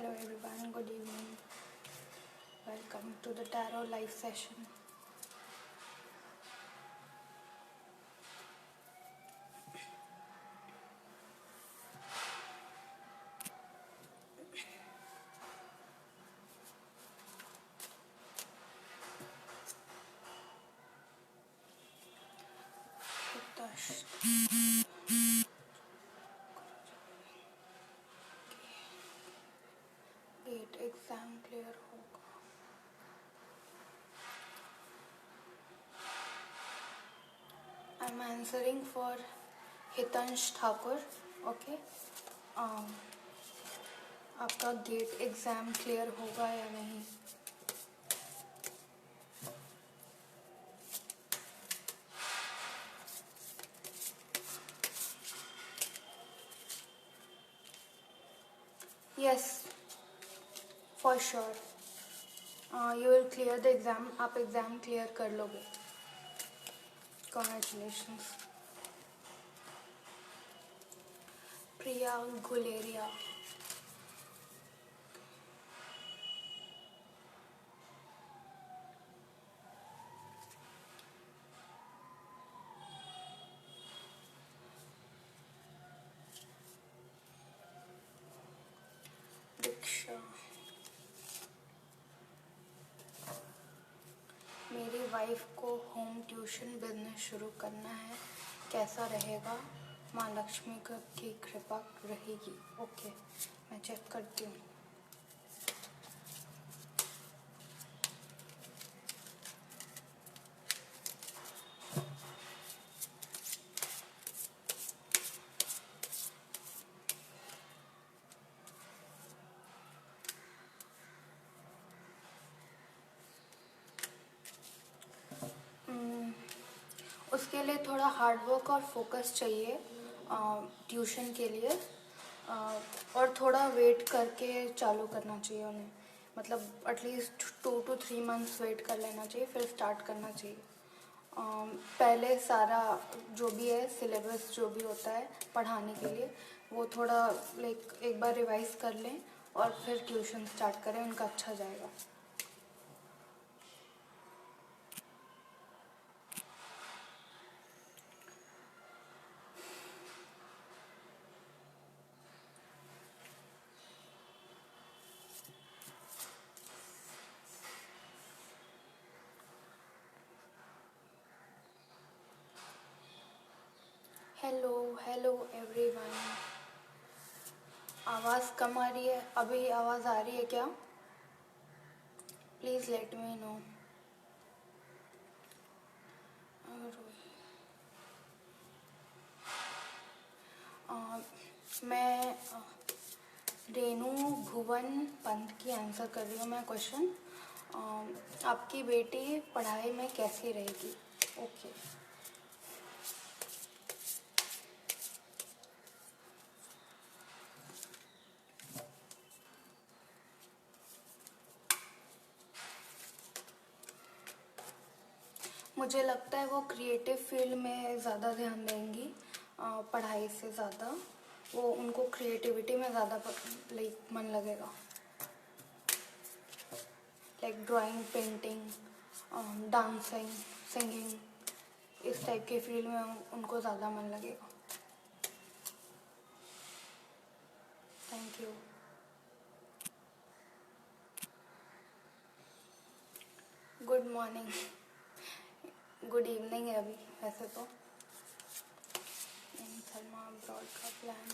Hello everyone, good evening. Welcome to the tarot live session. GATE exam clear होगा. I am answering for Hitansh Thakur. Okay, आपका GATE exam clear होगा या नहीं? Yes, for sure. You will clear the exam. आप exam clear कर लोगे. Congratulations. Priya Guleria. Diksha. मेरी wife को होम ट्यूशन बिजनेस शुरू करना है, कैसा रहेगा? माँ लक्ष्मी की कृपा रहेगी. ओके, मैं चेक करती हूँ. उसके लिए थोड़ा हार्ड वर्क और फोकस चाहिए ट्यूशन के लिए. और थोड़ा वेट करके चालू करना चाहिए उन्हें. मतलब एटलीस्ट 2 to 3 मंथ्स वेट कर लेना चाहिए, फिर स्टार्ट करना चाहिए. पहले सारा जो भी है सिलेबस जो भी होता है पढ़ाने के लिए, वो थोड़ा लाइक एक बार रिवाइज कर लें और फिर ट्यूशन स्टार्ट करें. उनका अच्छा जाएगा. Hello hello everyone. आवाज़ कम आ रही है? अभी आवाज़ आ रही है क्या? Please let me know. मैं रेनू भुवन पंत की आंसर कर रही हूँ. मैं क्वेश्चन, आपकी बेटी पढ़ाई में कैसी रहेगी? ओके. मुझे लगता है वो क्रिएटिव फील्ड में ज़्यादा ध्यान देंगी पढ़ाई से ज़्यादा. वो उनको क्रिएटिविटी में ज़्यादा लाइक मन लगेगा. Like drawing, painting, dancing, singing, इस टाइप के फील्ड में उनको ज़्यादा मन लगेगा. Thank you. Good morning. Good evening है अभी वैसे तो. सलमा अब्रॉड का प्लान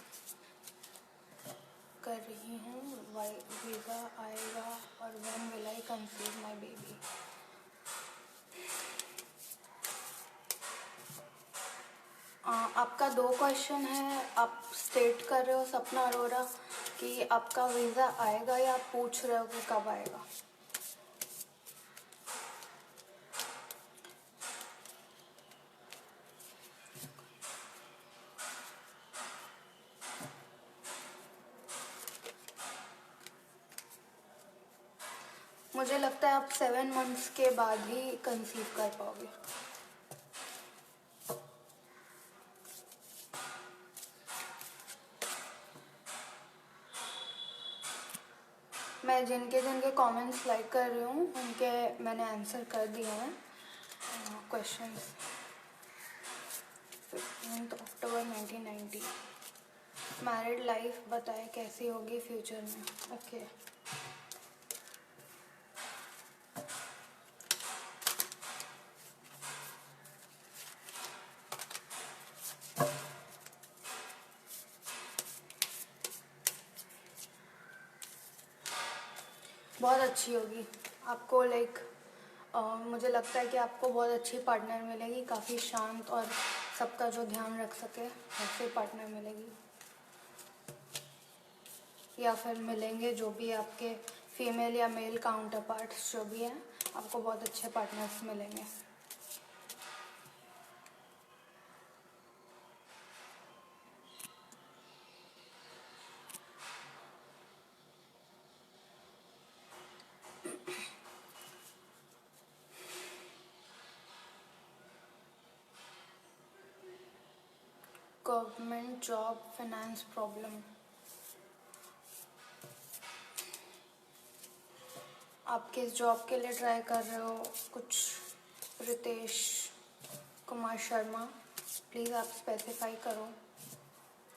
कर रही हूँ. वीज़ा आएगा और when will I conceive my baby? आपका 2 क्वेश्चन है. आप स्टेट कर रहे हो सपना अरोरा कि आपका वीज़ा आएगा या आप पूछ रहे हो कि कब आएगा? मुझे लगता है आप 7 मंथ्स के बाद ही कंसीव कर पाओगे. मैं जिनके जिनके कमेंट्स लाइक कर रही हूँ उनके मैंने आंसर कर दिए हैं क्वेश्चंस। 15 अक्टूबर 1990। मैरिड लाइफ बताए कैसी होगी फ्यूचर में। ओके बहुत अच्छी होगी आपको। मुझे लगता है कि आपको बहुत अच्छी पार्टनर मिलेगी, काफ़ी शांत और सबका जो ध्यान रख सके ऐसे पार्टनर मिलेगी। या फिर मिलेंगे जो भी आपके फीमेल या मेल काउंटर पार्ट्स जो भी हैं, आपको बहुत अच्छे पार्टनर्स मिलेंगे। Government job finance problem. आप किस जॉब के लिए ट्राई कर रहे हो? कुछ रितेश कुमार शर्मा, प्लीज़ आप स्पेसिफाई करो।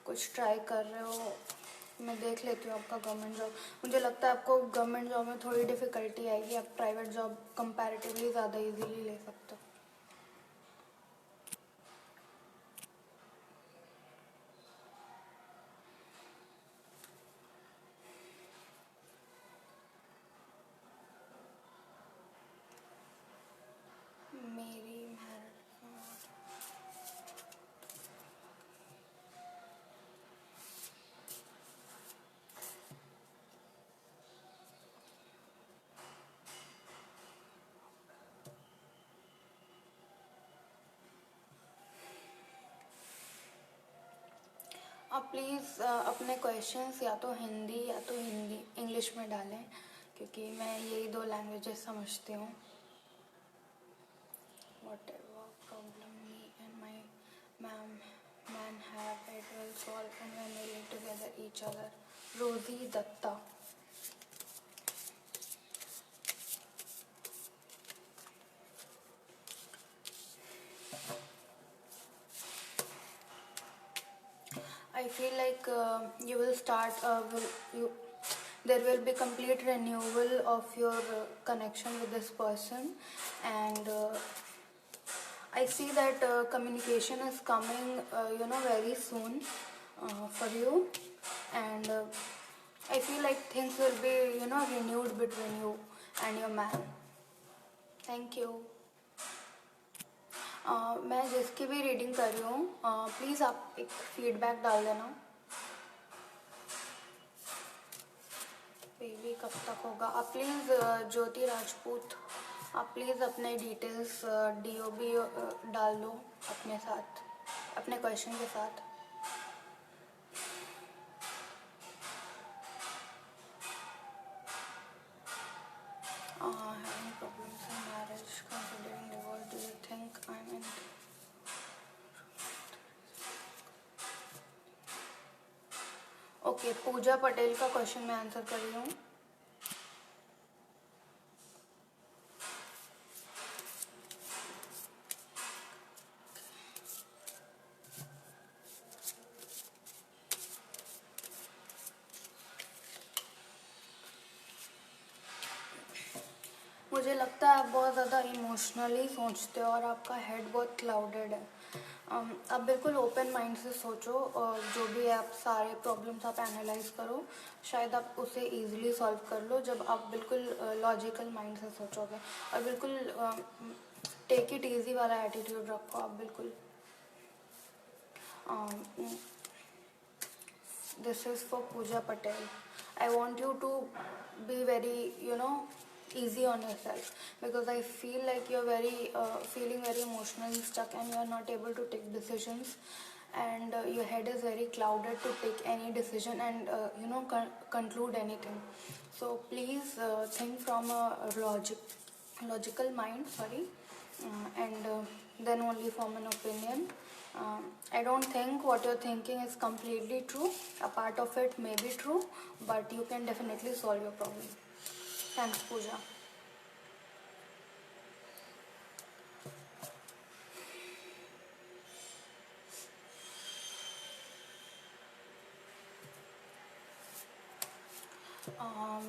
कुछ ट्राई कर रहे हो? मैं देख लेती हूँ आपका गवर्नमेंट जॉब। मुझे लगता है आपको गवर्नमेंट जॉब में थोड़ी डिफ़िकल्टी आएगी, आप प्राइवेट जॉब कंपैरेटिवली ज़्यादा इजीली ले सकते हो। मेरी आप प्लीज़ अपने क्वेश्चंस या तो हिंदी या तो इंग्लिश में डालें, क्योंकि मैं यही दो लैंग्वेजेस समझती हूँ। Whatever problem me and my man have, it will solve and when we live together each other. Rosie Datta. I feel like you will start. There will be complete renewal of your connection with this person, and I see that communication is coming, very soon for you, and I feel like things will be, renewed between you and your man. Thank you. मैं जिसकी भी reading कर रही हूँ please आप एक feedback डाल देना। बेबी कब तक होगा? आप प्लीज़ ज्योति राजपूत, आप प्लीज़ अपने डिटेल्स DOB डाल दो अपने साथ, अपने क्वेश्चन के साथ। Having problems in marriage, considering divorce, do you think I'm in? Okay, Pooja Patel का क्वेश्चन मैं आंसर कर रही हूँ। मुझे लगता है आप बहुत ज़्यादा इमोशनली सोचते हो और आपका हेड बहुत क्लाउडेड है। आप बिल्कुल ओपन माइंड से सोचो और जो भी है आप सारे प्रॉब्लम्स आप एनालाइज करो, शायद आप उसे इजीली सॉल्व कर लो जब आप बिल्कुल लॉजिकल माइंड से सोचोगे। और बिल्कुल टेक इट इजी वाला एटीट्यूड रखो आप बिल्कुल। This is for Pooja Patel. I want you to be very, easy on yourself, because I feel like you're feeling very emotionally stuck and you're not able to take decisions, and your head is very clouded to take any decision and conclude anything. So please think from a logical mind, and then only form an opinion. I don't think what you're thinking is completely true. A part of it may be true, but you can definitely solve your problem. Thanks Puja.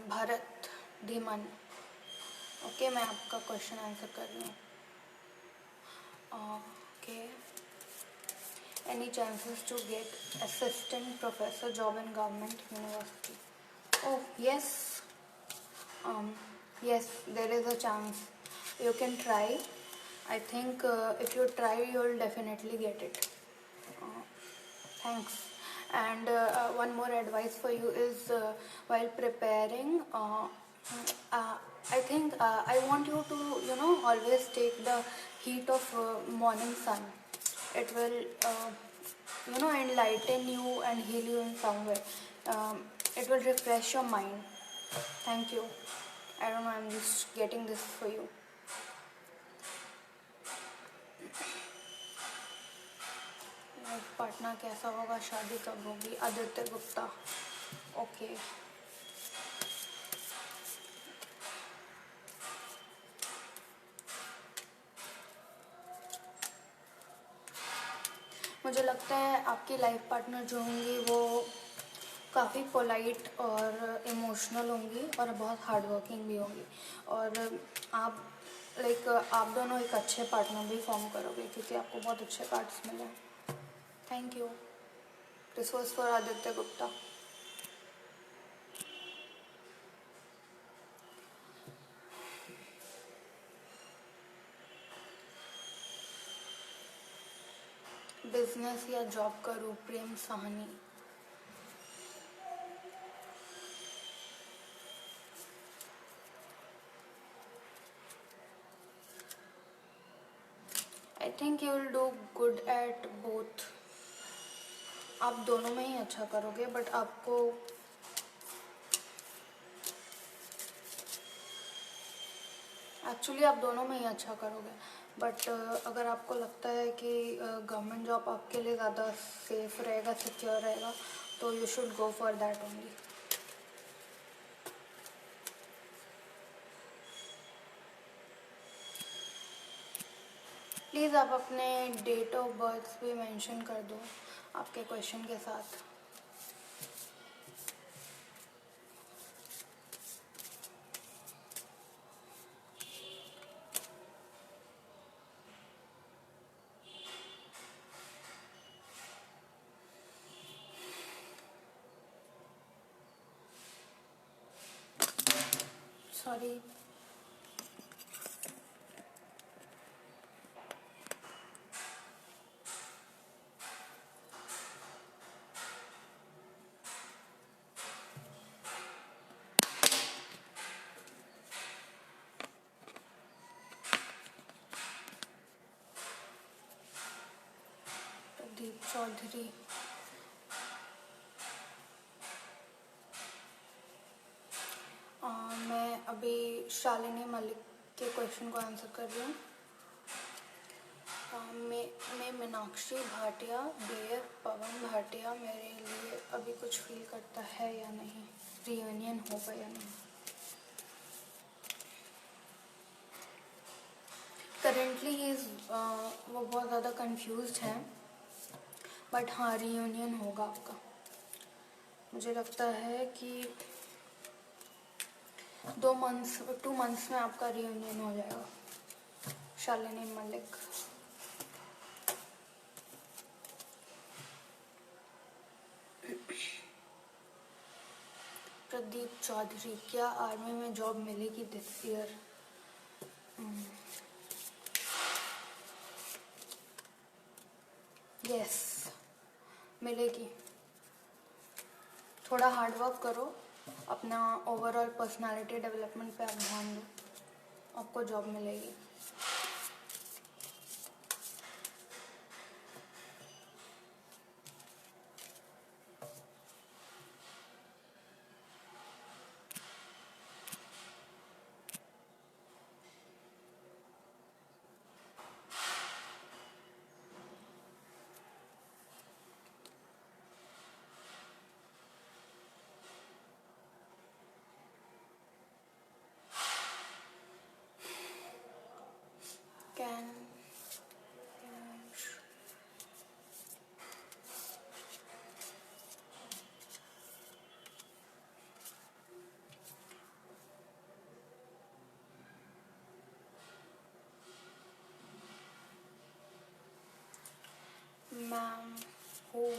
Bharat Dhiman, okay मैं आपका question answer कर रही हूँ। Okay, any chances to get assistant professor job in government university? Oh yes, yes, there is a chance. You can try. I think if you try, you'll definitely get it. Thanks. And one more advice for you is while preparing, I think I want you to, always take the heat of morning sun. It will, enlighten you and heal you in some way. It will refresh your mind. Thank you. I don't know, I'm just getting this for you. Partner कैसा होगा, शादी कब होगी? Aditya Gupta, okay. मुझे लगता है आपकी life partner जो होंगी वो काफ़ी पोलाइट और इमोशनल होंगी और बहुत हार्ड वर्किंग भी होंगी, और आप आप दोनों एक अच्छे पार्टनर भी फॉर्म करोगे क्योंकि आपको बहुत अच्छे कार्ड्स मिले हैं। Thank you. This was for Aditya Gupta. Business या जॉब करूँ? Prem Sahni. I think you will do good at both. आप दोनों में ही अच्छा करोगे, बट आपको एक्चुअली आप दोनों में ही अच्छा करोगे, बट अगर आपको लगता है कि गवर्नमेंट जॉब आपके लिए ज़्यादा सेफ रहेगा, सिक्योर रहेगा, तो you should go for that only. Please आप अपने डेट ऑफ बर्थ भी मेंशन कर दो आपके क्वेश्चन के साथ। सॉरी, प्रदीप चौधरी। मैं अभी शालिनी मलिक के क्वेश्चन को आंसर कर रही हूँ। मैं मीनाक्षी भाटिया, डियर पवन भाटिया, मेरे लिए अभी कुछ फील करता है या नहीं? रियूनियन होगा या नहीं? करेंटली वो बहुत ज़्यादा कंफ्यूज्ड हैं, बट हाँ रियूनियन होगा आपका। मुझे लगता है कि 2 मंथ्स में आपका रियूनियन हो जाएगा। शालिनी मलिक। प्रदीप चौधरी, क्या आर्मी में जॉब मिलेगी दिस ईयर? यस, मिलेगी। थोड़ा हार्ड वर्क करो, अपना ओवरऑल पर्सनालिटी डेवलपमेंट पे आप ध्यान दो, आपको जॉब मिलेगी।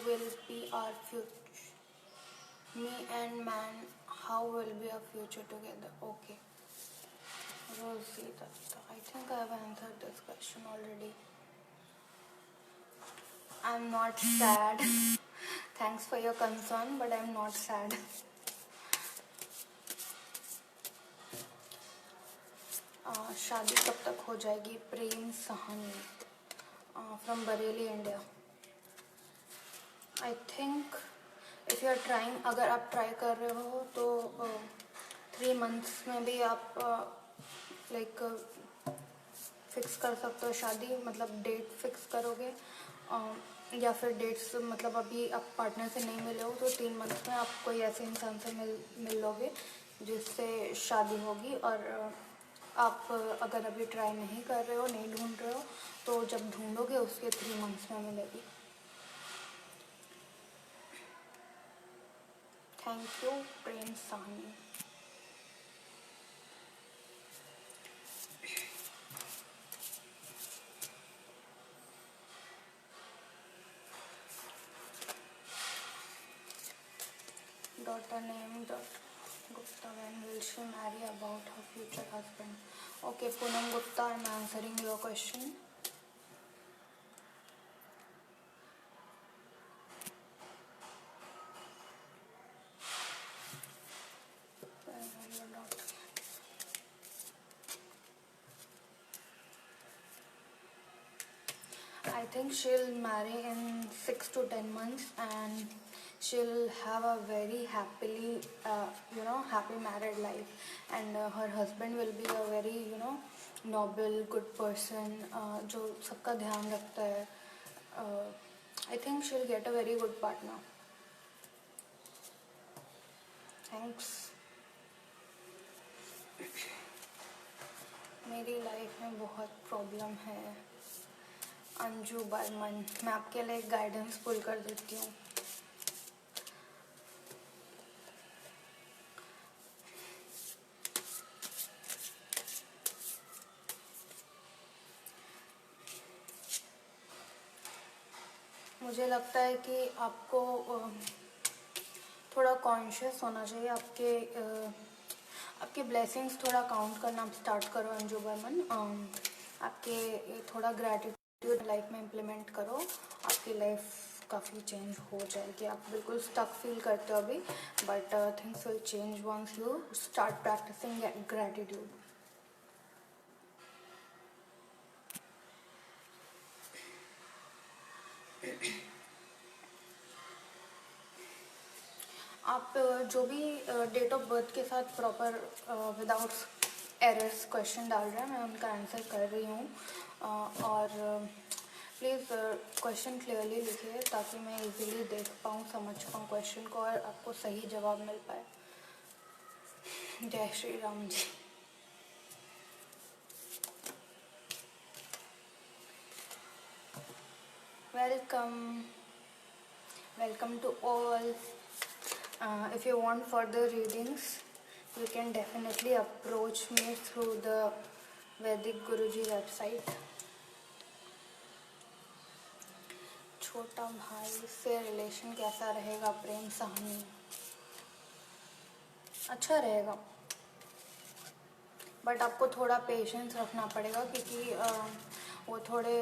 will be our future? Me and man, how will be our future together? Okay. Rosie Datta. I think I have answered this question already. I'm not sad. Thanks for your concern, but I'm not sad. शादी कब तक हो जाएगी? Prem Sahni from Bareilly, India. I think if you are trying, अगर आप try कर रहे हो तो 3 months में भी आप लाइक फिक्स कर सकते हो शादी. मतलब डेट फिक्स करोगे या फिर डेट्स, मतलब अभी आप पार्टनर से नहीं मिले हो तो 3 months में आप कोई ऐसे इंसान से मिल लोगे जिससे शादी होगी. और आप अगर अभी ट्राई नहीं कर रहे हो, नहीं ढूंढ रहे हो, तो जब ढूंढोगे उसके 3 months में मिलेगी. Thank you Prem Sahni. Daughter name Gupta. When will she marry? About her future husband. Okay, Poonam Gupta, I'm answering your question. I think she'll marry in 6 to 10 months, and she'll have a very happily, happy married life, and her husband will be a very, noble, good person, जो सबका ध्यान रखता है. I think she'll get a very good partner. Thanks. मेरी life में बहुत problem है. अंजू बर्मन. मैं आपके लिए गाइडेंस पुल कर देती हूँ. मुझे लगता है कि आपको थोड़ा कॉन्शियस होना चाहिए. आपके ब्लेसिंग्स थोड़ा काउंट करना स्टार्ट करो अंजू बर्मन. आपके थोड़ा ग्रैटिट्यूड लाइफ में इम्प्लीमेंट करो. आपकी लाइफ काफ़ी चेंज हो जाएगी. आप बिल्कुल स्टक फील करते हो अभी, but things will change once you start practising gratitude. आप जो भी डेट ऑफ बर्थ के साथ प्रॉपर विदाउट एरर्स क्वेश्चन डाल रहे हैं, मैं उनका आंसर कर रही हूँ. और प्लीज़ क्वेश्चन क्लियरली लिखिए ताकि मैं इजीली देख पाऊँ, समझ पाऊँ क्वेश्चन को और आपको सही जवाब मिल पाए. जय Shri Ram ji. Welcome to all. If you want further readings, you can definitely approach me through the Vedic Guruji website. छोटा भाई से रिलेशन कैसा रहेगा? प्रेम साहनी. अच्छा रहेगा, बट आपको थोड़ा पेशेंस रखना पड़ेगा क्योंकि वो थोड़े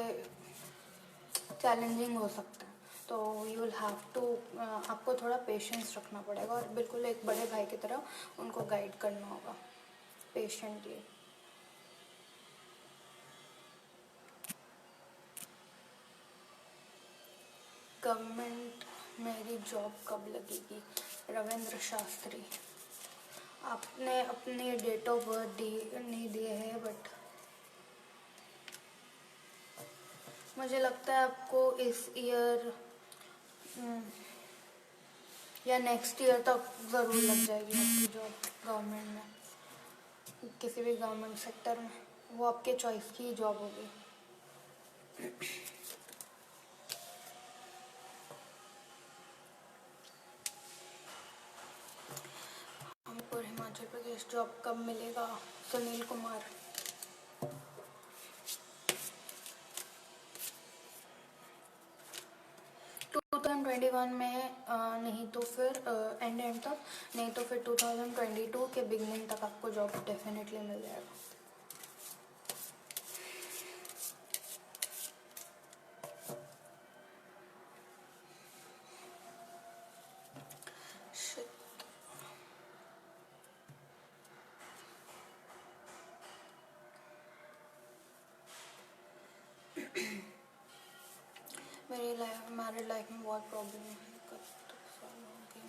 चैलेंजिंग हो सकते हैं. तो यू विल हैव टू, आपको थोड़ा पेशेंस रखना पड़ेगा और बिल्कुल एक बड़े भाई की तरह उनको गाइड करना होगा पेशेंटली. गवर्नमेंट मेरी जॉब कब लगेगी? रविंद्र शास्त्री. आपने अपनी डेट ऑफ बर्थ नहीं दिए है, बट मुझे लगता है आपको इस ईयर या नेक्स्ट ईयर तक ज़रूर लग जाएगी आपकी जॉब गवर्नमेंट में, किसी भी गवर्नमेंट सेक्टर में. वो आपके चॉइस की जॉब होगी. हमको हिमाचल प्रदेश जॉब कब मिलेगा? सुनील कुमार. 2020 2021 में नहीं तो फिर एंड तक, नहीं तो फिर 2022 के बिगनिंग तक आपको जॉब डेफिनेटली मिल जाएगा। मेरी मैरिड लाइफ में बहुत प्रॉब्लम है, कब तक सॉल्व होगी?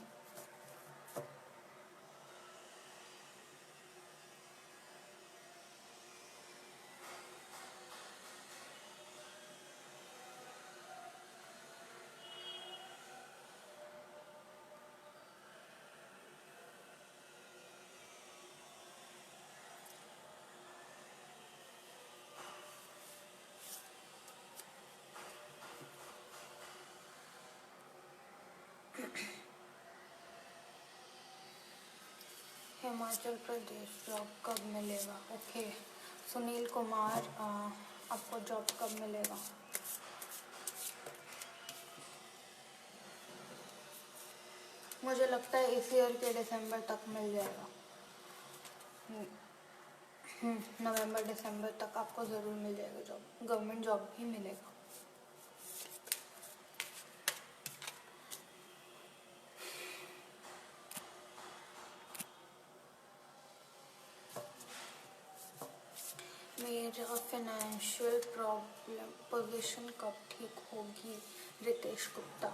हिमाचल प्रदेश जॉब कब मिलेगा? ओके सुनील कुमार, आपको जॉब कब मिलेगा? मुझे लगता है इस ईयर के दिसंबर तक मिल जाएगा। नवंबर दिसंबर तक आपको ज़रूर मिल जाएगा जॉब, गवर्नमेंट जॉब ही मिलेगा। मेरा फाइनेंशियल प्रॉब्लम पोजीशन कब ठीक होगी? रितेश गुप्ता।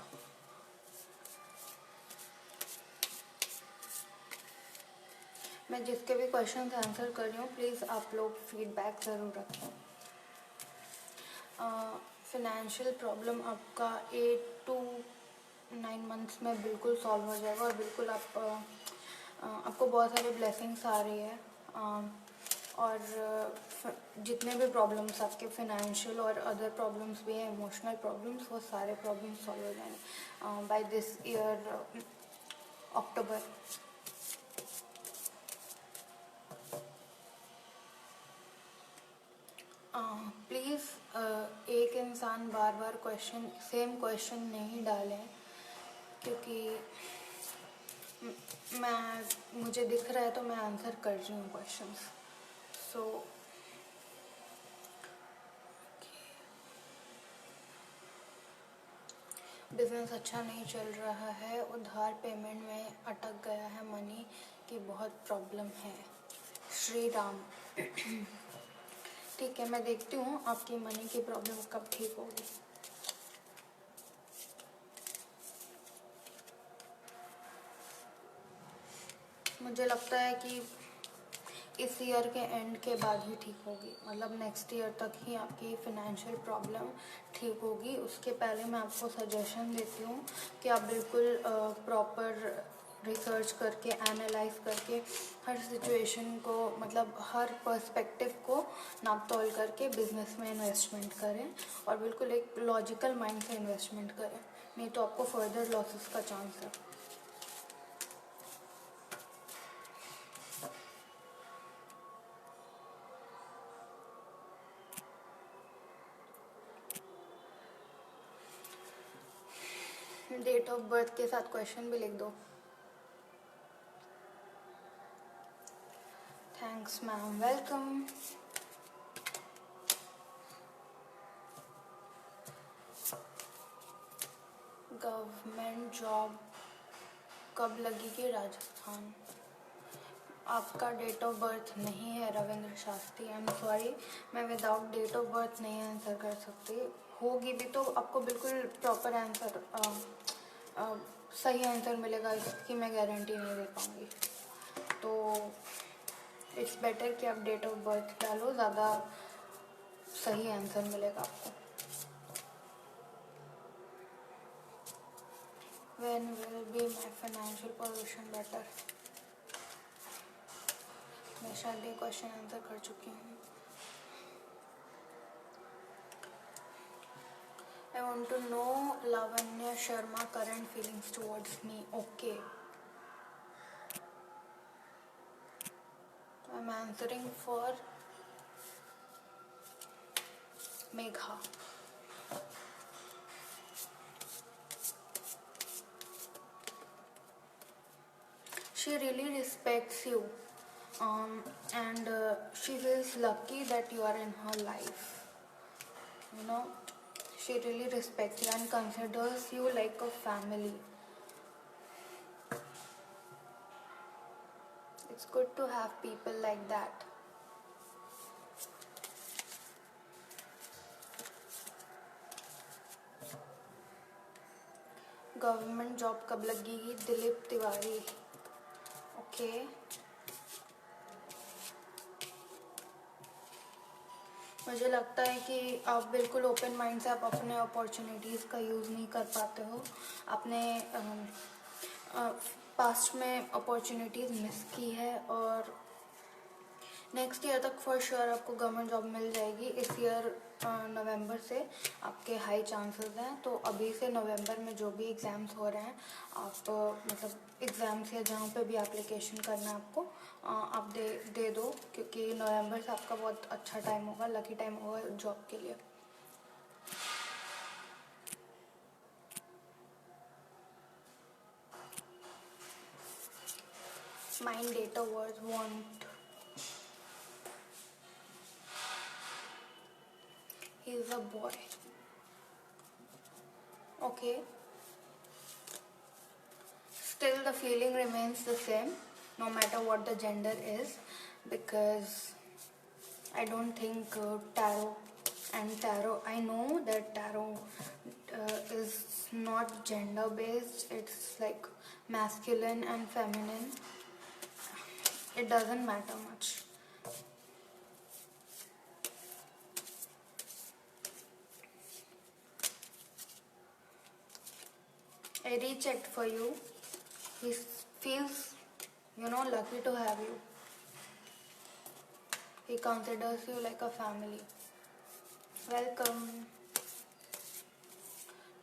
मैं जिसके भी क्वेश्चन आंसर कर रही हूँ, प्लीज़ आप लोग फीडबैक ज़रूर रखें। फाइनेंशियल प्रॉब्लम आपका 8 to 9 मंथ्स में बिल्कुल सॉल्व हो जाएगा और बिल्कुल आपको बहुत सारे ब्लेसिंग्स आ रही है। और जितने भी प्रॉब्लम्स आपके फाइनेंशियल और अदर प्रॉब्लम्स भी हैं, इमोशनल प्रॉब्लम्स, वो सारे प्रॉब्लम्स सॉल्व हो जाएंगे by this year October. Please एक इंसान बार बार सेम क्वेश्चन नहीं डालें, क्योंकि मुझे दिख रहा है तो मैं आंसर कर रही हूँ क्वेश्चंस। सो बिजनेस अच्छा नहीं चल रहा है, उधार पेमेंट में अटक गया है, मनी की बहुत प्रॉब्लम है। श्री राम। ठीक है, मैं देखती हूँ आपकी मनी की प्रॉब्लम कब ठीक होगी। मुझे लगता है कि इस ईयर के एंड के बाद ही ठीक होगी, मतलब नेक्स्ट ईयर तक ही आपकी फाइनेंशियल प्रॉब्लम ठीक होगी। उसके पहले मैं आपको सजेशन देती हूँ कि आप बिल्कुल प्रॉपर रिसर्च करके, एनालाइज करके, हर सिचुएशन को, मतलब हर पर्सपेक्टिव को नाप तोल करके बिजनेस में इन्वेस्टमेंट करें और बिल्कुल एक लॉजिकल माइंड से इन्वेस्टमेंट करें, नहीं तो आपको फर्दर लॉसेस का चांस है। डेट ऑफ बर्थ के साथ क्वेश्चन भी लिख दो। Thanks ma'am, welcome. Government job कब लगेगी राजस्थान? आपका डेट ऑफ बर्थ नहीं है Ravindra Shastri, I am sorry, मैं विदाउट डेट ऑफ बर्थ नहीं आंसर कर सकती। होगी भी तो आपको बिल्कुल प्रॉपर आंसर, सही आंसर मिलेगा, इसकी मैं गारंटी नहीं दे पाऊँगी। तो इट्स बेटर कि आप डेट ऑफ बर्थ डालो, ज़्यादा सही आंसर मिलेगा आपको। When will be my financial position better? मैं शायद ये क्वेश्चन आंसर कर चुकी हूँ। I want to know Lavanya Sharma current feelings towards me. Okay. I'm answering for Megha. she really respects you, and she feels lucky that you are in her life. You know, she really respects you and considers you like a family. It's good to have people like that. Government job कब लगेगी? Dilip Tiwari. Okay. मुझे लगता है कि आप बिल्कुल open mind से आप अपने अपॉर्चुनिटीज़ का यूज़ नहीं कर पाते हो. आपने पास्ट में अपॉर्चुनिटीज़ मिस की है और नेक्स्ट ईयर तक फॉर श्योर आपको गवर्नमेंट जॉब मिल जाएगी. इस ईयर नवंबर से आपके हाई चांसेस हैं. तो अभी से नवंबर में जो भी एग्ज़ाम्स हो रहे हैं, आप मतलब एग्ज़ाम्स या जहाँ पे भी एप्लीकेशन करना है आपको, आप दे दो, क्योंकि नवंबर से आपका बहुत अच्छा टाइम होगा, लकी टाइम होगा जॉब के लिए. Mind data word want. He is a boy. Okay. Still the feeling remains the same no matter what the gender is, because I don't think tarot, I know that tarot is not gender based. It's like masculine and feminine. It doesn't matter much. I rechecked for you. He feels, lucky to have you. He considers you like a family. Welcome.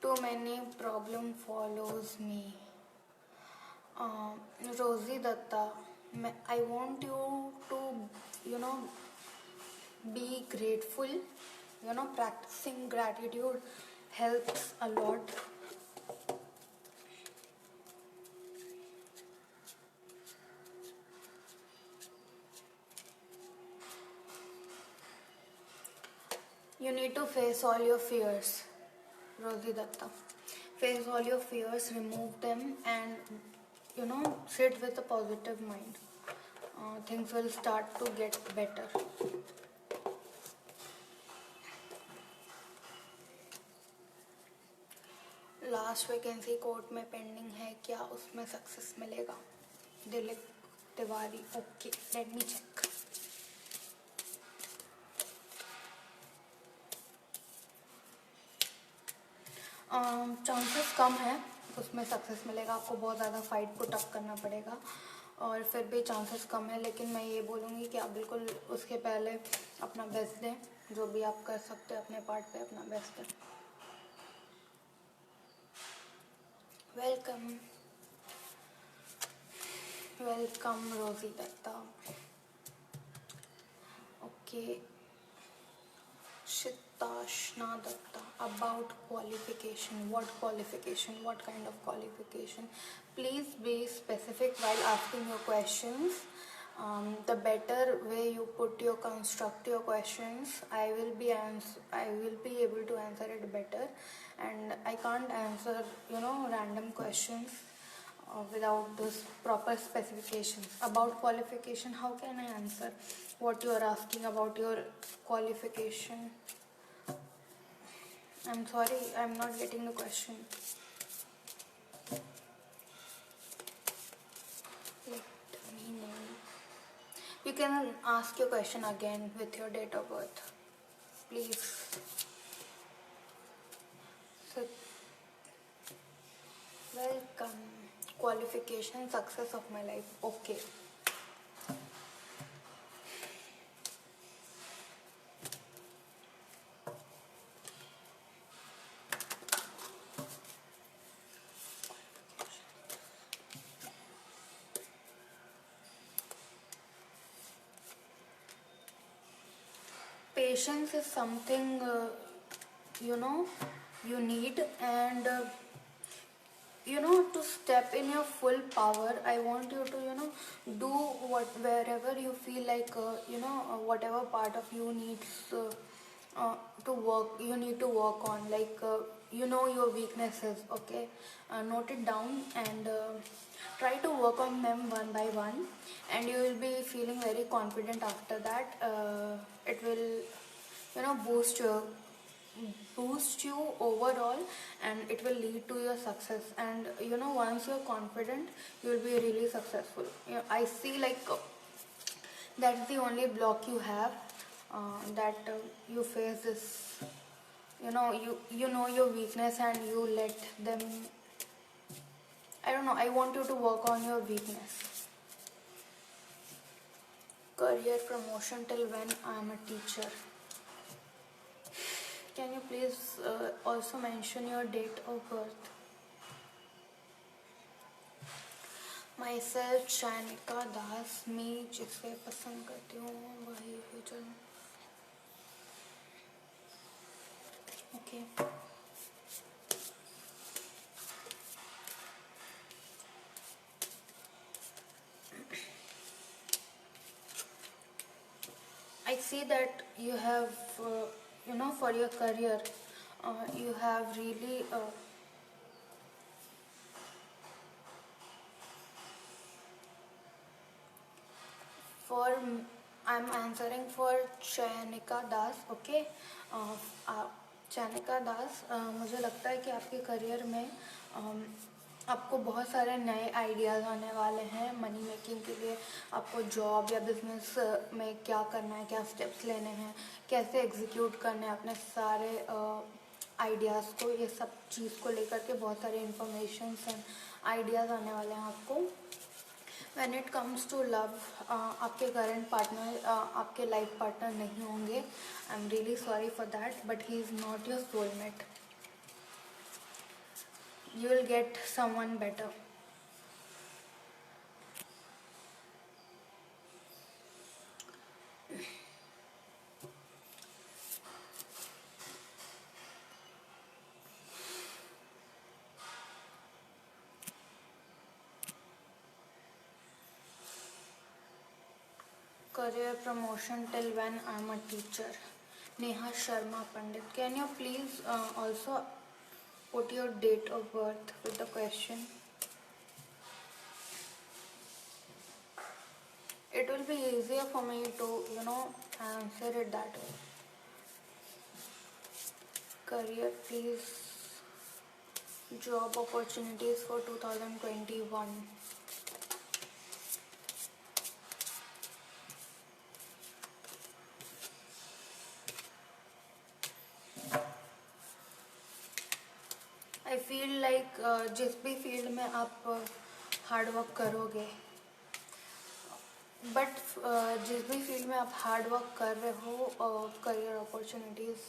Too many problem follows me. Rosie Datta, I want you to, be grateful. Practicing gratitude helps a lot. You need to face all your fears, Rosie Datta. Face all your fears, remove them, and sit with a positive mind. Things will start to get better. Last vacancy court में pending है क्या? उसमें success मिलेगा? Dilip Tiwari. Okay, let me check. Chances कम है उसमें success मिलेगा. आपको बहुत ज़्यादा फाइट पुट अप करना पड़ेगा और फिर भी चांसेस कम है. लेकिन मैं ये बोलूँगी कि आप बिल्कुल उसके पहले अपना बेस्ट दें. जो भी आप कर सकते हैं अपने पार्ट पे अपना बेस्ट दें. Welcome Rosy Datta. Okay. Shitashna Datta, about qualification. What qualification? What kind of qualification? Please be specific while asking your questions. The better way you construct your questions, I will be able to answer it better, and I can't answer random questions without those proper specifications. About qualification, how can I answer what you are asking about your qualification? I'm sorry, I'm not getting the question. Let me know. You can ask your question again with your date of birth, please. So, welcome. Qualification, success of my life. Okay. Patience is something you need, and to step in your full power. I want you to do what wherever you feel like whatever part of you needs to work, you need to work on, like your weaknesses. Okay, note it down and try to work on them one by one, and you will be feeling very confident after that. It will boost you overall, and it will lead to your success. And once you're confident, you will be really successful. I see like that's the only block you have, that you face this, you know your weakness and you let them. I don't know, I want you to work on your weakness. Career promotion till when I am a teacher. Can you please also mention your date of birth? Myself Shanika Das, मैं जिसे पसंद करती हूँ वही future. Okay, I see that you have, for your career, you have really for I'm answering for Shanika Das. Okay, Shanika Das, मुझे लगता है कि आपके करियर में आपको बहुत सारे नए आइडियाज़ आने वाले हैं मनी मेकिंग के लिए। आपको जॉब या बिजनेस में क्या करना है, क्या स्टेप्स लेने हैं, कैसे एग्जीक्यूट करने हैं अपने सारे आइडियाज़ को, ये सब चीज़ को लेकर के बहुत सारे इन्फॉर्मेशंस एंड आइडियाज़ आने वाले हैं आपको। When it comes to love, आपके करंट पार्टनर आपके लाइफ पार्टनर नहीं होंगे। I am really sorry for that, but he is not your soulmate. You will get someone better. Career promotion till when I am a teacher. Neha Sharma Pandit. Can you please also put your date of birth with the question? It will be easier for me to answer it that way. Career, please. Job opportunities for 2021. I feel like जिस भी field में आप hard work करोगे, but जिस भी field में आप hard work कर रहे हो, करियर अपॉर्चुनिटीज़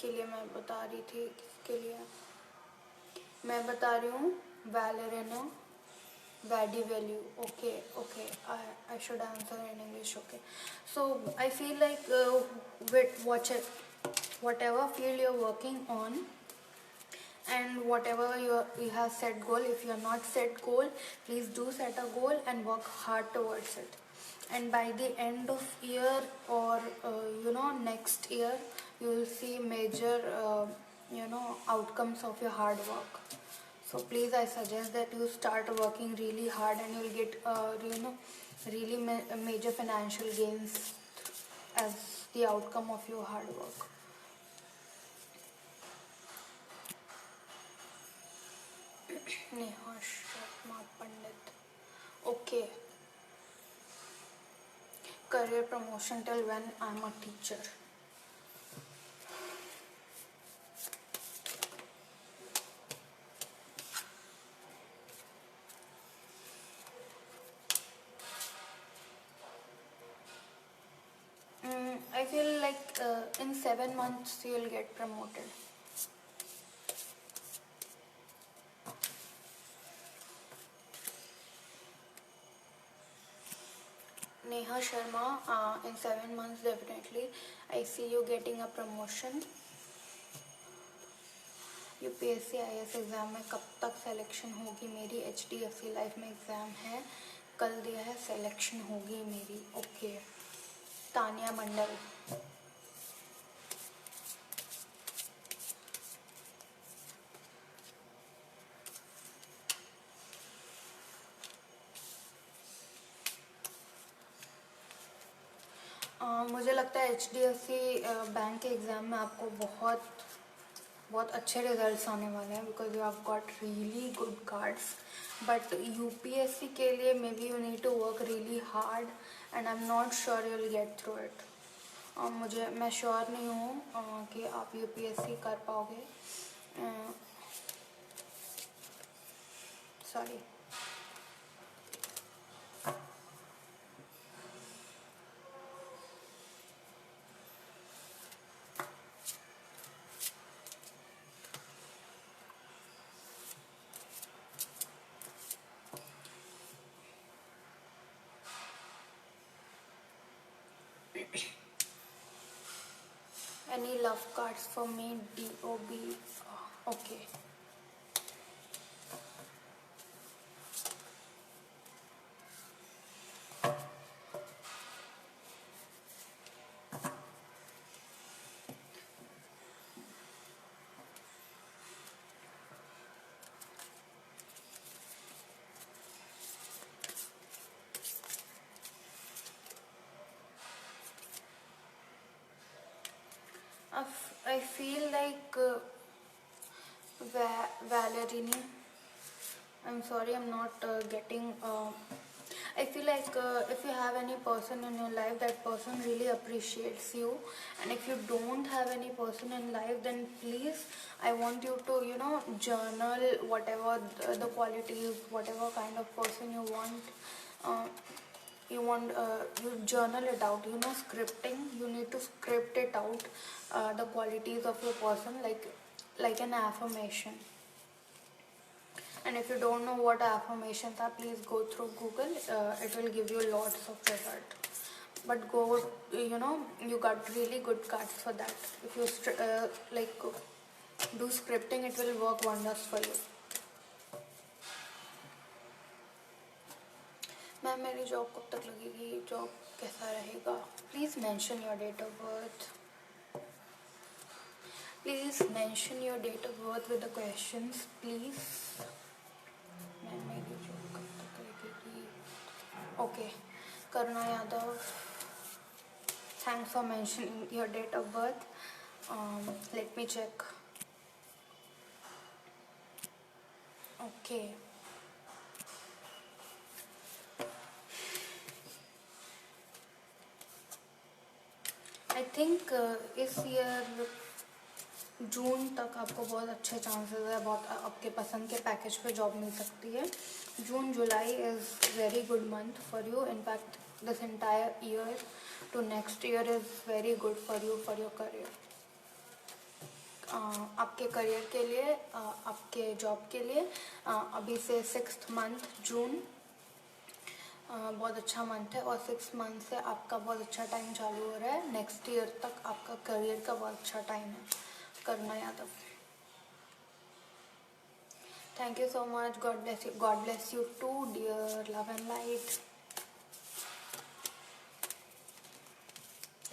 के लिए मैं बता रही थी, किसके लिए मैं बता रही हूँ, वैलेरिनो वैडी value. Okay, I should answer in English. Okay, so I feel like whatever field you're working on, and whatever you have set goal, if you are not set goal, please do set a goal and work hard towards it. And by the end of year or next year, you will see major outcomes of your hard work. So please, I suggest that you start working really hard, and you will get really major financial gains as the outcome of your hard work. Neha Sharma Pandit. Okay. Career promotion till when I'm a teacher. I feel like in 7 months you will get promoted. Neha Sharma, in 7 months definitely I see you getting a promotion. You UPSC IAS exam में कब तक selection होगी मेरी? HDFC life में exam है, कल दिया है, सिलेक्शन होगी मेरी। ओके, तानिया मंडल। मुझे लगता है एचडीएफसी बैंक के एग्ज़ाम में आपको बहुत अच्छे रिजल्ट्स आने वाले हैं, because you have got really good cards. But UPSC के लिए maybe you need to work really hard and I am not sure you will get through it. मैं श्योर नहीं हूँ कि आप यूपीएससी कर पाओगे। Sorry. Any love cards for me? DOB. Okay. I feel like Valerini. I'm sorry, I'm not getting. I feel like if you have any person in your life, that person really appreciates you. And if you don't have any person in life, then please, I want you to, journal whatever the qualities, whatever kind of person you want. You journal it out. Scripting. You need to script it out. The qualities of your person, like an affirmation. And if you don't know what affirmations are, please go through Google. It will give you lots of result. But you got really good cards for that. If you do scripting, it will work wonders for you. Ma'am मेरी job कब तक लगेगी? Job कैसा रहेगा? Please mention your date of birth. Please mention your date of birth with the questions please. Ma'am मेरी job कब तक लगेगी? Okay, Karuna Yadav, thanks for mentioning your date of birth. Let me check. Okay, I think इस year June तक आपको बहुत अच्छे chances है, बहुत आपके पसंद के पैकेज पे जॉब मिल सकती है. June July is very good month for you. In fact this entire year to next year is very good for you, for your career. आपके करियर के लिए, आपके जॉब के लिए अभी से 6th मंथ जून बहुत अच्छा मंथ है, और 6 मंथ से आपका बहुत अच्छा टाइम चालू हो रहा है. नेक्स्ट ईयर तक आपका करियर का बहुत अच्छा टाइम है. Karuna Yadav, thank you so much. God bless you too dear. Love and light.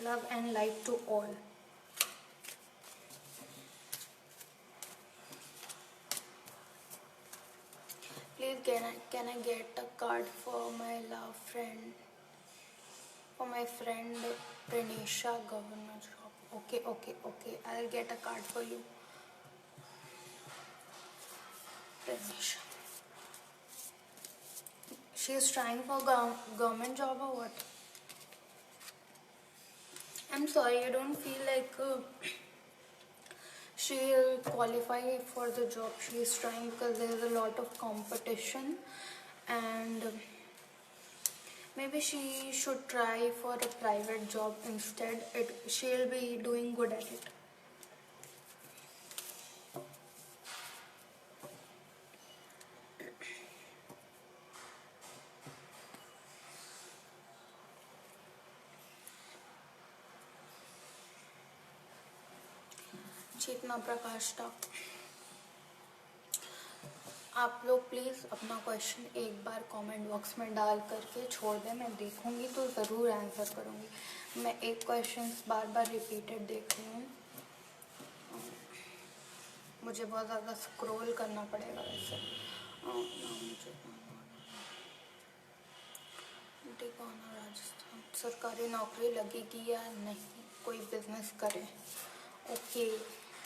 Love and light to all. Please can I get a card for my love friend, for my friend Pranisha governor job? Okay. I'll get a card for you, Pranisha. She is trying for government job or what? I'm sorry, I don't feel like she will qualify for the job she is trying, because there is a lot of competition, and maybe she should try for a private job instead. She'll be doing good at it. चेतना प्रकाश टाक. आप लोग please अपना question एक बार comment box में डाल करके छोड़ दें, मैं देखूंगी तो ज़रूर आंसर करूंगी। मैं एक क्वेश्चन बार बार रिपीटेड देख रही हूँ, मुझे बहुत ज़्यादा स्क्रॉल करना पड़ेगा वैसे। टिकाना राजस्थान, सरकारी नौकरी लगेगी या नहीं, कोई बिजनेस करें। ओके,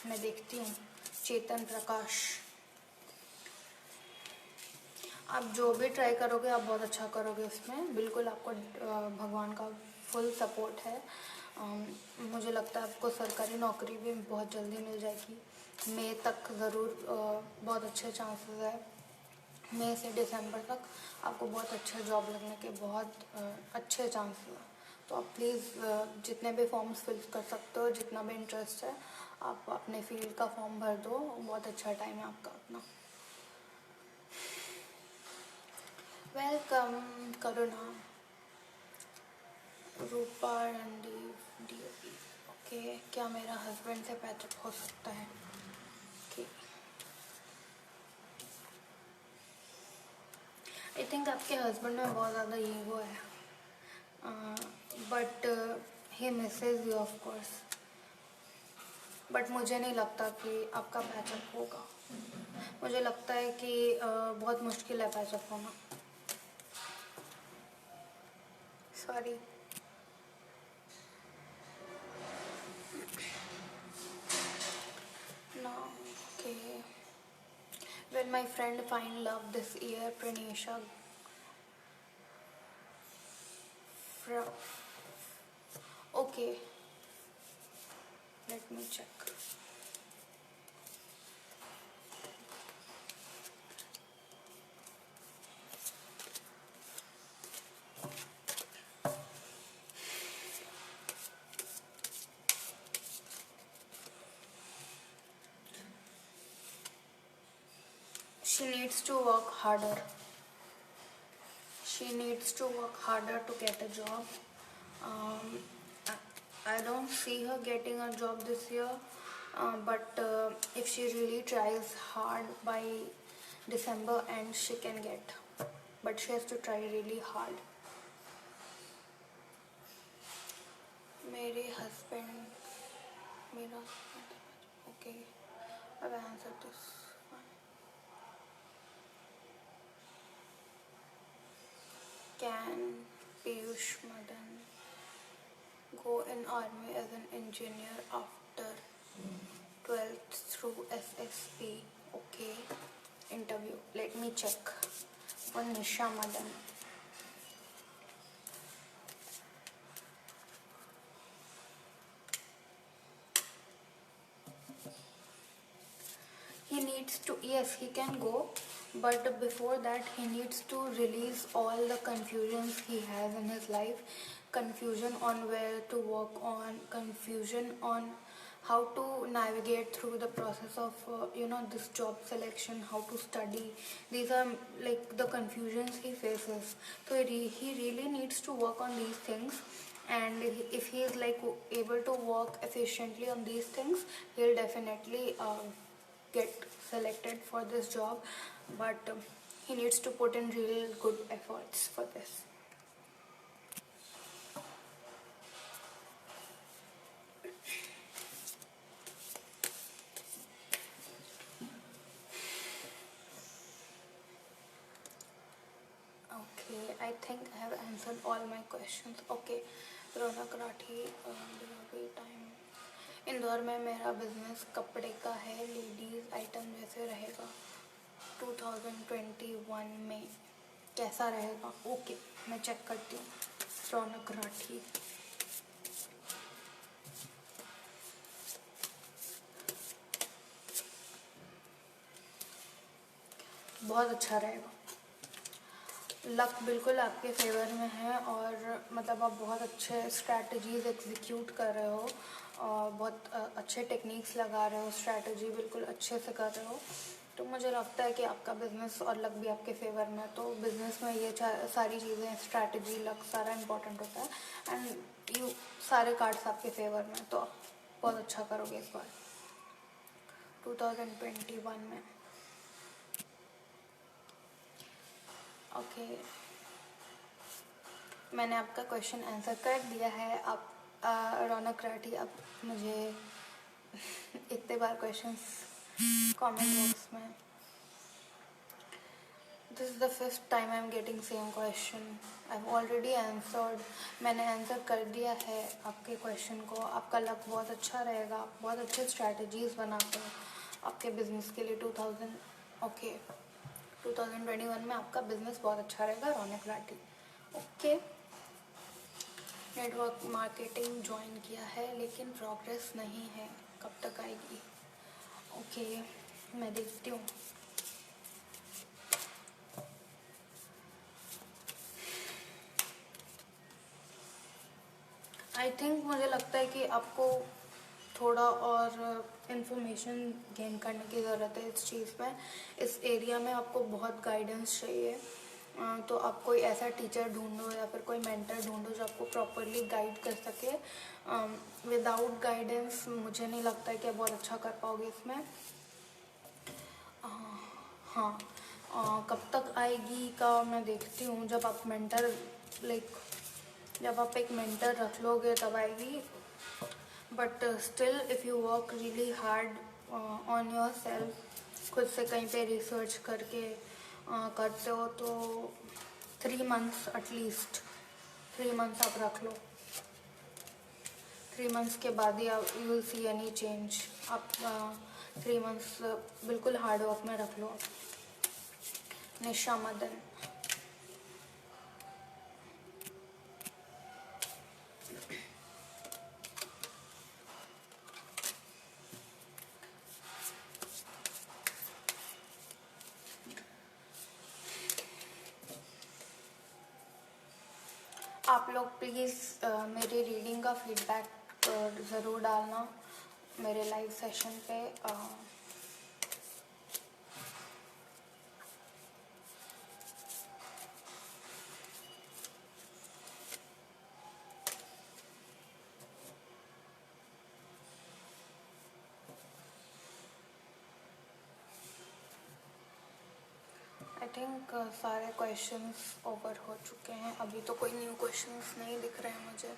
मैं देखती हूँ। चेतन प्रकाश, आप जो भी ट्राई करोगे आप बहुत अच्छा करोगे उसमें, बिल्कुल आपको भगवान का फुल सपोर्ट है। मुझे लगता है आपको सरकारी नौकरी भी बहुत जल्दी मिल जाएगी। मई तक ज़रूर बहुत अच्छे चांसेस है। मई से दिसंबर तक आपको बहुत अच्छा जॉब लगने के बहुत अच्छे चांसेस हैं। तो आप प्लीज़ जितने भी फॉर्म्स फिल कर सकते हो, जितना भी इंटरेस्ट है आप अपने फील्ड का फॉर्म भर दो, बहुत अच्छा टाइम है आपका अपना। Welcome Karuna, Rupa D. Okay, क्या मेरा हस्बैंड से पैचअप हो सकता है? ओके, आई थिंक आपके हस्बैंड में बहुत ज़्यादा ईगो है, but he misses you of course, but मुझे नहीं लगता कि आपका पैचअप होगा। मुझे लगता है कि बहुत मुश्किल है पैचअप होना। Sorry. No, okay. Will my friend find love this year, Pranisha? Okay, let me check. She needs to work harder. She needs to work harder to get a job. Um, I don't see her getting a job this year, but if she really tries hard by December end, she can get. But she has to try really hard. मेरे husband, मेरा okay, I've answered this. Can Piyush Madan go in army as an engineer after 12th through SSP? Okay, interview. Let me check. On Nisha Madan. He needs to, yes, he can go, but before that he needs to release all the confusions he has in his life. Confusion on where to work on, confusion on how to navigate through the process of this job selection, how to study. These are like the confusions he faces, so he really needs to work on these things. And if he is like able to work efficiently on these things, he'll definitely get selected for this job, but he needs to put in real good efforts for this. Okay, I think I have answered all my questions. Okay, Raunak Rathi, time. Indore में मेरा business कपड़े का है, ladies item जैसे रहेगा 2021 में, कैसा रहेगा? ओके, मैं चेक करती हूँ। रौनक राठी, बहुत अच्छा रहेगा। लक बिल्कुल आपके फेवर में है, और मतलब आप बहुत अच्छे स्ट्रैटेजीज एग्जीक्यूट कर रहे हो, और बहुत अच्छे टेक्निक्स लगा रहे हो, स्ट्रैटेजी बिल्कुल अच्छे से कर रहे हो। तो मुझे लगता है कि आपका बिजनेस और लक भी आपके फेवर में है। तो बिजनेस में ये सारी चीज़ें, स्ट्रैटेजी, लक, सारा इम्पोर्टेंट होता है, एंड यू सारे कार्ड्स आपके फेवर में, तो आप बहुत अच्छा करोगे इस बार 2021 में। ओके, मैंने आपका क्वेश्चन आंसर कर दिया है। आप रौनक राठी, आप मुझे इतने बार क्वेश्चंस कमेंट बॉक्स में, this is the fifth time I am getting same question. I have already answered, मैंने आंसर कर दिया है आपके क्वेश्चन को। आपका लक बहुत अच्छा रहेगा, आप बहुत अच्छे स्ट्रैटेजीज़ बनाते हैं आपके बिजनेस के लिए। 2021 में आपका बिजनेस बहुत अच्छा रहेगा Raunak Rathi. Okay, network marketing join किया है लेकिन प्रोग्रेस नहीं है, कब तक आएगी? ओके, मैं देखती हूँ। आई थिंक, मुझे लगता है कि आपको थोड़ा और इन्फॉर्मेशन गेन करने की ज़रूरत है इस चीज़ में। इस एरिया में आपको बहुत गाइडेंस चाहिए। तो आप कोई ऐसा टीचर ढूंढो या फिर कोई मेंटर ढूंढो जो आपको प्रॉपरली गाइड कर सके। विदाउट गाइडेंस मुझे नहीं लगता है कि आप बहुत अच्छा कर पाओगे इसमें। हाँ, कब तक आएगी का मैं देखती हूँ। जब आप जब आप एक मेंटर रख लोगे तब आएगी। But still if you work really hard on your self, खुद से कहीं पे रिसर्च करके करते हो तो 3 मंथ्स एटलीस्ट, 3 मंथ्स आप रख लो। 3 मंथ्स के बाद ही आप you will see any change. आप 3 मंथ्स बिल्कुल हार्ड वर्क में रख लो। निशा मदन, आप लोग प्लीज़ मेरी रीडिंग का फीडबैक ज़रूर डालना मेरे लाइव सेशन पे। आई थिंक सारे क्वेश्चंस ओवर हो चुके हैं। अभी तो कोई न्यू क्वेश्चंस नहीं दिख रहे हैं मुझे।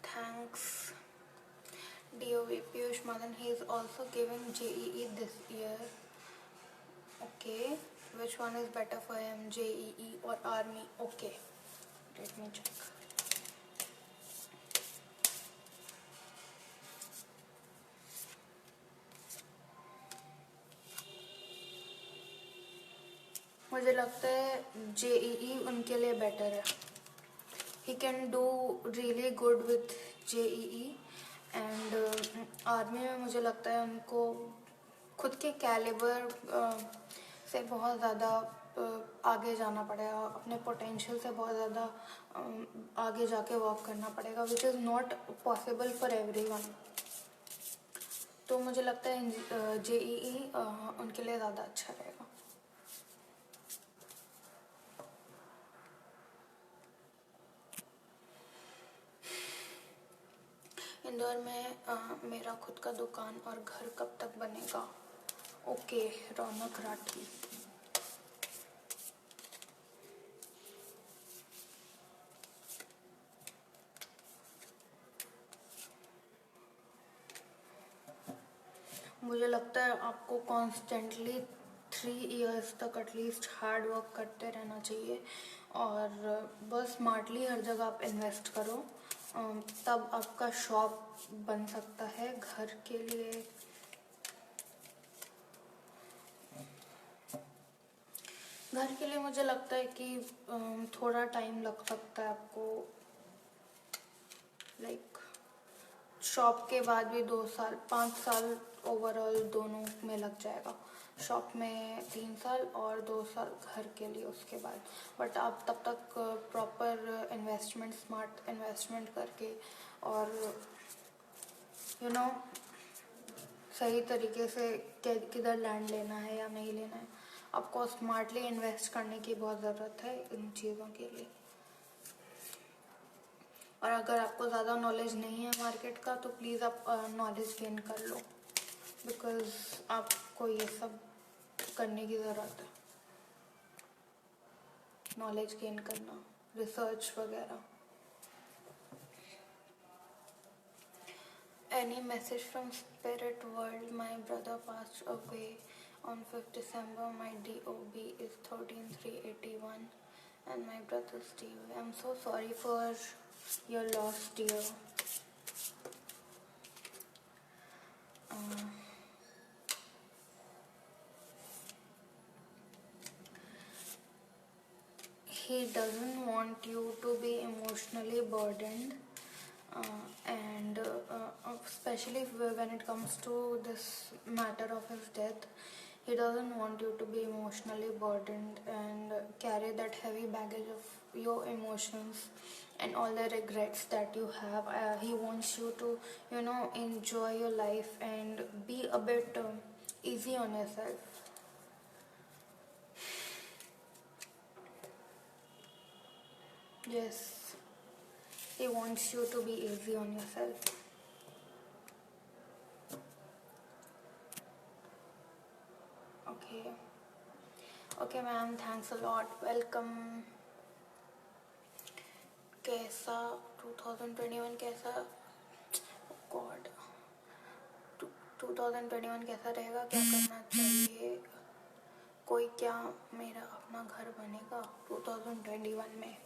Thanks DOV Piyush Madan, he is also giving JEE this year. Okay, which one is better for him, JEE or army? Okay, let me check. मुझे लगता है JEE उनके लिए बेटर है। He can do really good with JEE and army में मुझे लगता है उनको खुद के कैलिबर से बहुत ज़्यादा आगे जाना पड़ेगा, अपने पोटेंशियल से बहुत ज़्यादा आगे जाके वर्क करना पड़ेगा, which is not possible for everyone. तो मुझे लगता है JEE उनके लिए ज़्यादा अच्छा रहेगा। इंदौर में मेरा खुद का दुकान और घर कब तक बनेगा? ओके, रौनक राठी। मुझे लगता है आपको कॉन्स्टेंटली 3 इयर्स तक एटलीस्ट हार्ड वर्क करते रहना चाहिए और बस स्मार्टली हर जगह आप इन्वेस्ट करो, तब आपका शॉप बन सकता है घर के लिए। घर के लिए मुझे लगता है कि थोड़ा टाइम लग सकता है आपको, लाइक शॉप के बाद भी 2 साल 5 साल ओवरऑल दोनों में लग जाएगा। शॉप में 3 साल और 2 साल घर के लिए उसके बाद। बट आप तब तक प्रॉपर इन्वेस्टमेंट, स्मार्ट इन्वेस्टमेंट करके और सही तरीके से किधर लैंड लेना है या नहीं लेना है, आपको स्मार्टली इन्वेस्ट करने की बहुत ज़रूरत है इन चीज़ों के लिए। और अगर आपको ज़्यादा नॉलेज नहीं है मार्केट का तो प्लीज़ आप नॉलेज गेन कर लो, बिकॉज आपको ये सब करने की ज़रूरत है, नॉलेज गेन करना, रिसर्च वगैरह। Any message from spirit world? My brother passed away on 5th December. My DOB is 13381 and my brother Steve. I'm so sorry for your loss, dear. He doesn't want you to be emotionally burdened, and especially when it comes to this matter of his death, he doesn't want you to be emotionally burdened and carry that heavy baggage of your emotions and all the regrets that you have. He wants you to, enjoy your life and be a bit easy on yourself. Yes, he wants you to be easy on yourself. Okay ma'am, thanks a lot, welcome. कैसा 2021 कैसा, God 2021 कैसा रहेगा, क्या करना चाहिए, कोई क्या मेरा अपना घर बनेगा 2021 में?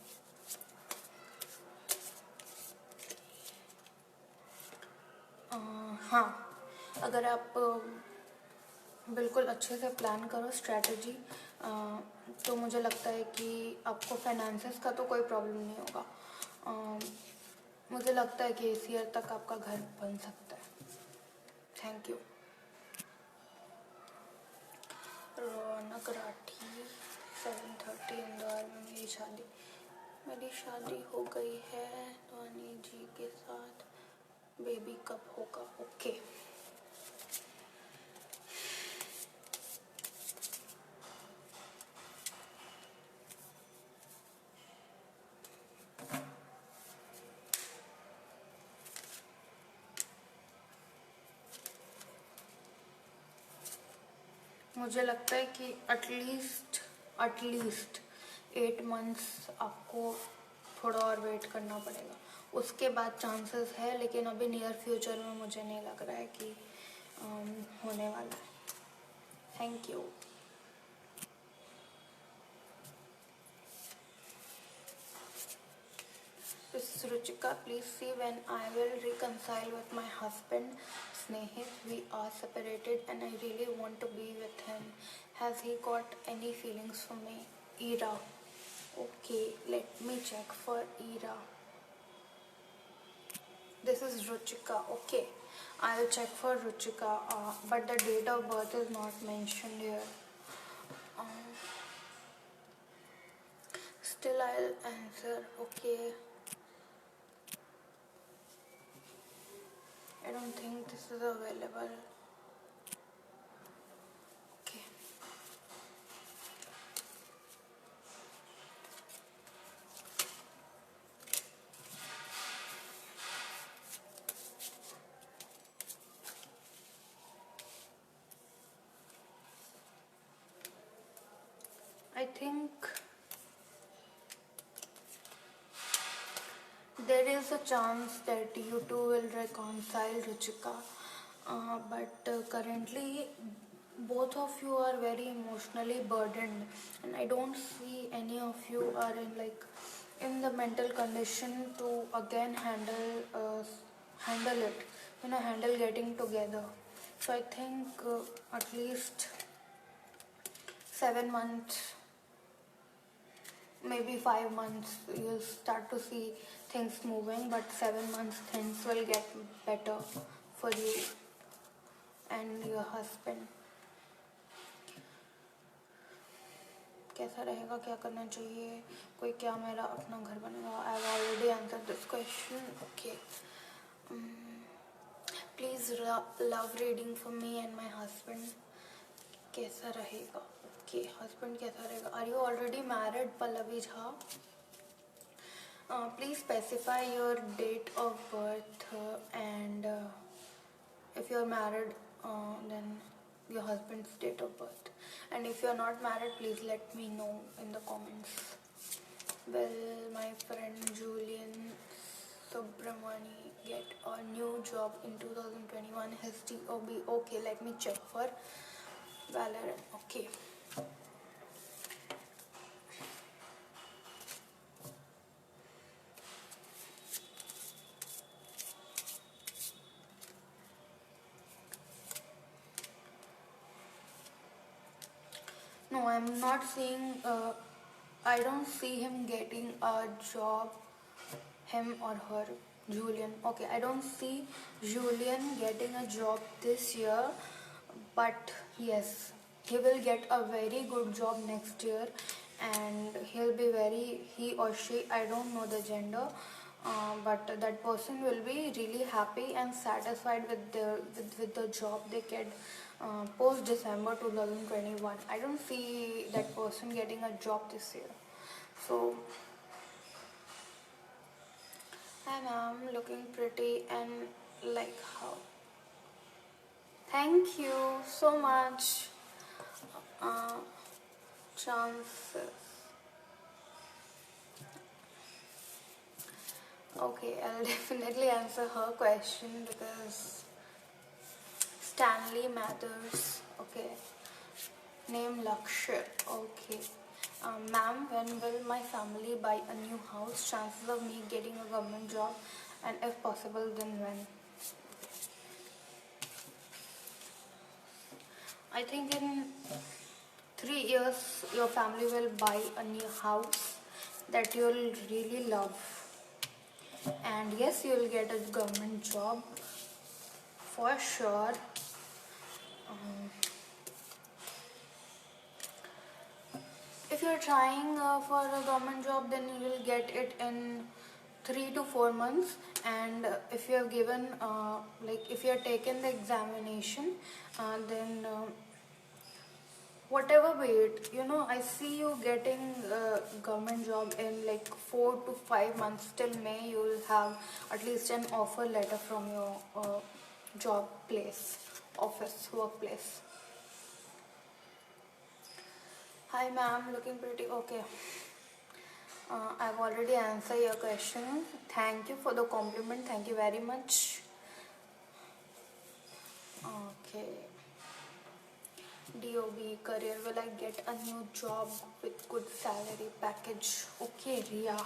हाँ, अगर आप बिल्कुल अच्छे से प्लान करो स्ट्रैटेजी, तो मुझे लगता है कि आपको फाइनेंसेस का तो कोई प्रॉब्लम नहीं होगा। मुझे लगता है कि इस ईयर तक आपका घर बन सकता है। Thank you. रौनक राठी 7:30 इंदौर में मेरी शादी हो गई है धोनी जी के साथ, बेबी कब होगा? ओके। मुझे लगता है कि एटलीस्ट 8 मंथ्स आपको थोड़ा और वेट करना पड़ेगा, उसके बाद चांसेस है, लेकिन अभी नियर फ्यूचर में मुझे नहीं लग रहा है कि होने वाला है। Thank you. Ruchika, please see when I will reconcile with my husband Snehit. We are separated and I really want to be with him. Has he got any feelings for me? Ira. Okay, let me check for Ira. This is Ruchika. Okay, I'll check for Ruchika, but the date of birth is not mentioned here. Still I'll answer. Okay. I don't think this is available. Okay. I think there is a chance that you two will reconcile, Ruchika, but currently both of you are very emotionally burdened, and I don't see any of you are in the mental condition to again handle it, handle getting together. So I think at least 7 months, maybe 5 months, you'll start to see things moving, but 7 months things will get better for you and your husband. कैसा रहेगा, क्या करना चाहिए, कोई क्या मेरा अपना घर बनेगा? I have already answered this question. Okay. Please love reading for me and my husband. कैसा रहेगा? Okay, husband कैसा रहेगा? Are you already married, Pallavi Jha? Please specify your date of birth and if you're married, then your husband's date of birth. And if you're not married, please let me know in the comments. Will my friend Julian Subramani get a new job in 2021? His TOB. Okay, let me check for Valorant. Okay. No, I'm not seeing. I don't see him getting a job. Him or her, Julian. Okay, I don't see Julian getting a job this year, but yes, he will get a very good job next year, and he'll be very, he or she, I don't know the gender, but that person will be really happy and satisfied with the job they get post December 2021. I don't see that person getting a job this year. So, hi ma'am, looking pretty and like how? Thank you so much. Uh, Chances. Okay, I'll definitely answer her question because Stanley Mathers. Okay. Name Lakshya. Okay. Ma'am, when will my family buy a new house? Chances of me getting a government job, and if possible, then when? I think in 3 years your family will buy a new house that you'll really love, and yes, you'll get a government job for sure. Um, if you're trying for a government job, then you will get it in 3 to 4 months. And if you have given like if you have taken the examination, then whatever wait, I see you getting a government job in like 4 to 5 months. Till May you will have at least an offer letter from your job place, office, workplace. Hi ma'am, looking pretty. Okay, I've already answered your question. Thank you for the compliment. Thank you very much. Okay. DOB career, will I get a new job with good salary package? Okay, Ria,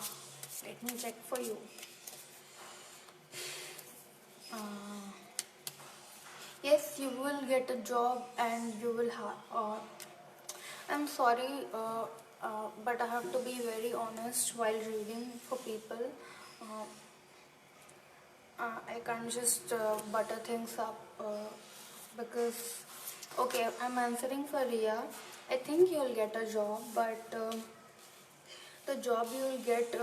let me check for you. Uh, yes, you will get a job and you will have. I'm sorry, but I have to be very honest while reading for people. Uh, I can't just butter things up because, okay, I'm answering for Ria. I think you'll get a job, but the job you'll get,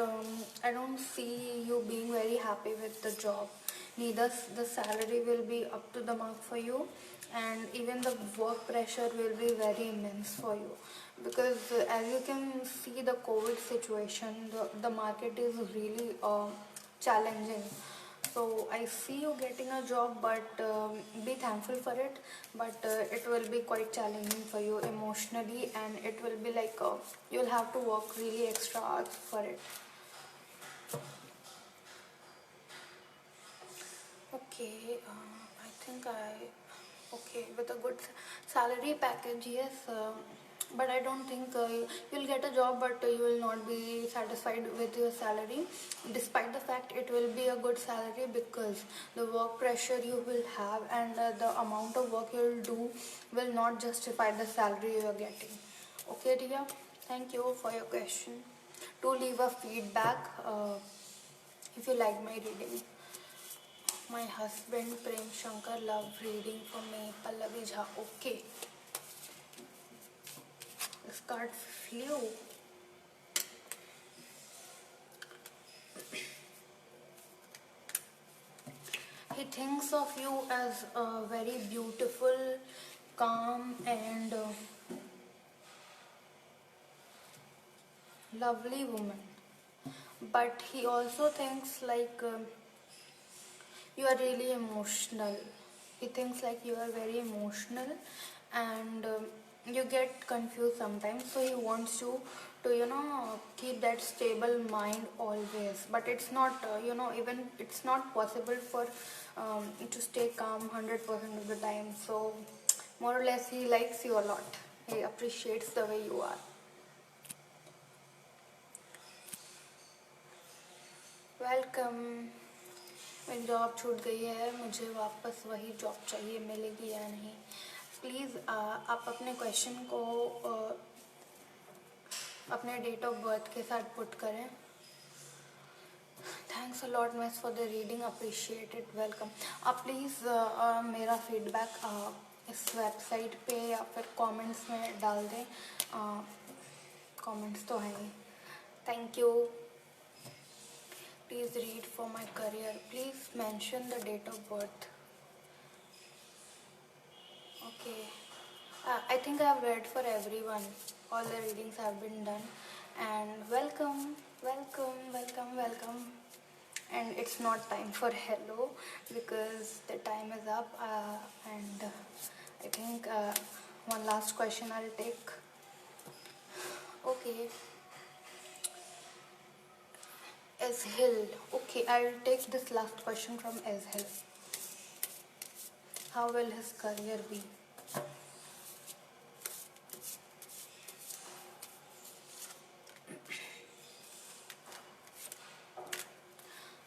I don't see you being very happy with the job. Neither the salary will be up to the mark for you, and even the work pressure will be very immense for you. Because as you can see, the COVID situation, the market is really challenging. So I see you getting a job, but be thankful for it. But it will be quite challenging for you emotionally, and it will be like you'll have to work really extra hours for it. Okay, I think okay, with a good salary package, yes, but I don't think you'll get a job, but you will not be satisfied with your salary, despite the fact it will be a good salary, because the work pressure you will have and the amount of work you'll do will not justify the salary you are getting. Okay, Ria, thank you for your question. Do leave a feedback if you like my reading. My husband Prem Shankar love reading for me. Pallavi Jha. Okay. This card flew. He thinks of you as a very beautiful, calm, and lovely woman. but he also thinks like you are really emotional. He thinks like you are very emotional, and you get confused sometimes. So he wants you to, keep that stable mind always. But it's not, even it's not possible for to stay calm 100% of the time. So more or less, he likes you a lot. He appreciates the way you are. Welcome. मेरी job छूट गई है, मुझे वापस वही job चाहिए, मिलेगी या नहीं. प्लीज़ आप अपने क्वेश्चन को अपने डेट ऑफ बर्थ के साथ पुट करें. Thanks a lot miss for the reading, appreciate it. Welcome. आप प्लीज़ मेरा फीडबैक इस वेबसाइट पे या फिर कमेंट्स में डाल दें. कमेंट्स तो है ही. Thank you. Please read for my career. Please mention the date of birth. Okay. I think I have read for everyone. All the readings have been done. And welcome, welcome, welcome, welcome. And it's not time for hello because the time is up. And I think one last question I'll take. Okay. Ezhil. Okay, I'll take this last question from Ezhil. How will his career be?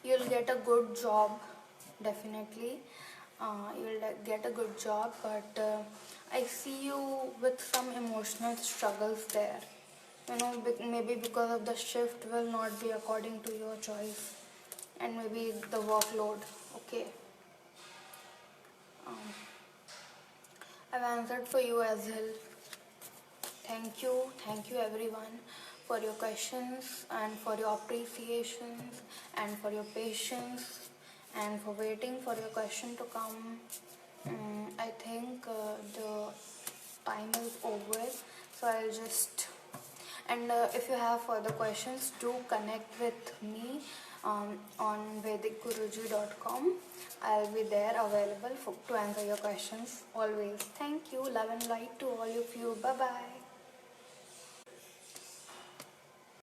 You'll get a good job, definitely. You'll get a good job, but I see you with some emotional struggles there. Maybe because of the shift will not be according to your choice, and maybe the workload. Okay. I've answered for you as well. Thank you everyone for your questions and for your appreciations and for your patience and for waiting for your question to come. I think the time is over, so I'll just, and if you have further questions, do connect with me on vedicguruji.com. I'll be there available to answer your questions always. Thank you. Love and light to all of you. Bye bye.